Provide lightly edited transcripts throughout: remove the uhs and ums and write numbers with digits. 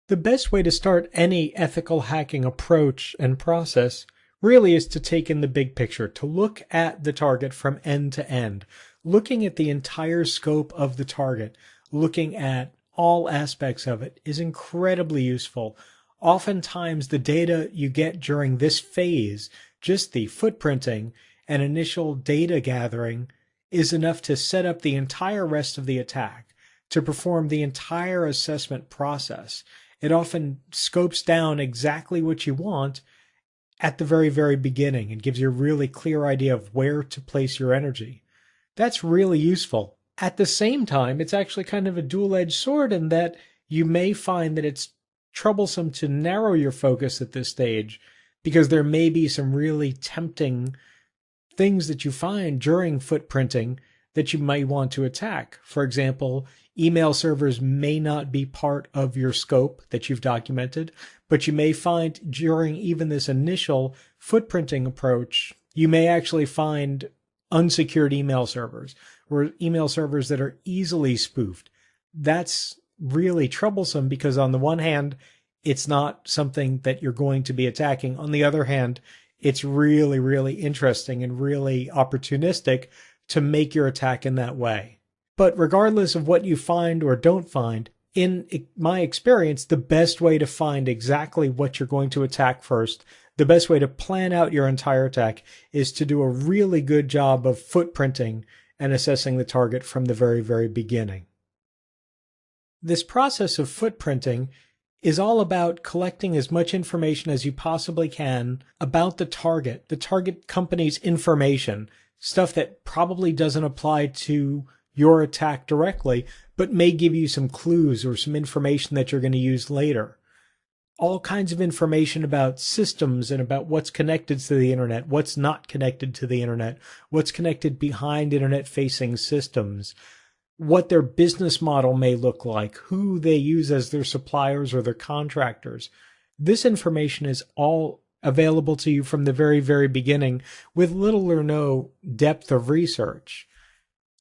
The best way to start any ethical hacking approach and process really is to take in the big picture, to look at the target from end to end, looking at the entire scope of the target, looking at all aspects of it is incredibly useful. Oftentimes, the data you get during this phase, just the footprinting and initial data gathering, is enough to set up the entire rest of the attack, to perform the entire assessment process. It often scopes down exactly what you want at the very, very beginning and gives you a really clear idea of where to place your energy. That's really useful. At the same time, it's actually kind of a dual-edged sword in that you may find that it's troublesome to narrow your focus at this stage because there may be some really tempting things that you find during footprinting that you might want to attack. For example, email servers may not be part of your scope that you've documented, but you may find during even this initial footprinting approach, you may actually find unsecured email servers or email servers that are easily spoofed. That's really troublesome because on the one hand, it's not something that you're going to be attacking. On the other hand, it's really, really interesting and really opportunistic to make your attack in that way. But regardless of what you find or don't find, in my experience, the best way to find exactly what you're going to attack first, the best way to plan out your entire attack is to do a really good job of footprinting and assessing the target from the very, very beginning. This process of footprinting is all about collecting as much information as you possibly can about the target company's information, stuff that probably doesn't apply to your attack directly, but may give you some clues or some information that you're going to use later. All kinds of information about systems and about what's connected to the internet, what's not connected to the internet, what's connected behind internet-facing systems, what their business model may look like, who they use as their suppliers or their contractors. This information is all available to you from the very, very beginning with little or no depth of research.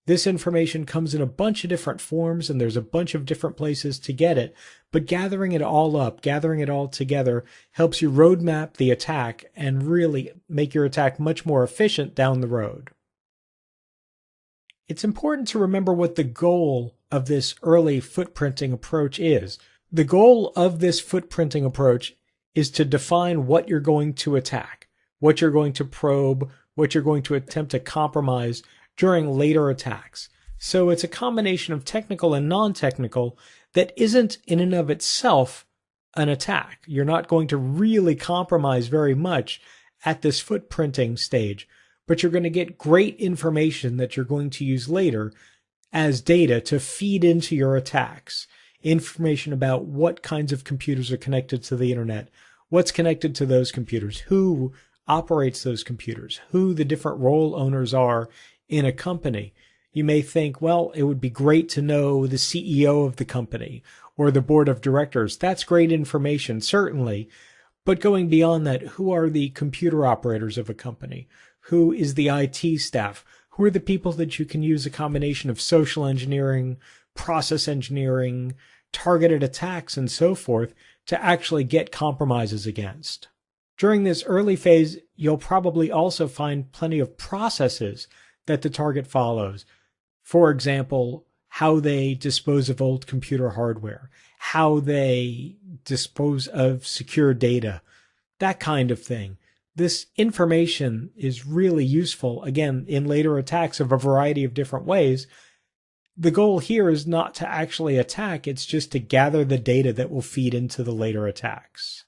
This information comes in a bunch of different forms and there's a bunch of different places to get it, but gathering it all up, gathering it all together helps you roadmap the attack and really make your attack much more efficient down the road. It's important to remember what the goal of this early footprinting approach is. The goal of this footprinting approach is to define what you're going to attack, what you're going to probe, what you're going to attempt to compromise during later attacks. So it's a combination of technical and non-technical that isn't in and of itself an attack. You're not going to really compromise very much at this footprinting stage, but you're going to get great information that you're going to use later as data to feed into your attacks. Information about what kinds of computers are connected to the internet, what's connected to those computers, who operates those computers, who the different role owners are in a company. You may think, well, it would be great to know the CEO of the company or the board of directors. That's great information, certainly. But going beyond that, who are the computer operators of a company? Who is the IT staff? Who are the people that you can use a combination of social engineering, process engineering, targeted attacks, and so forth to actually get compromises against? During this early phase, you'll probably also find plenty of processes that the target follows. For example, how they dispose of old computer hardware, how they dispose of secure data, that kind of thing. This information is really useful, again, in later attacks of a variety of different ways. The goal here is not to actually attack, it's just to gather the data that will feed into the later attacks.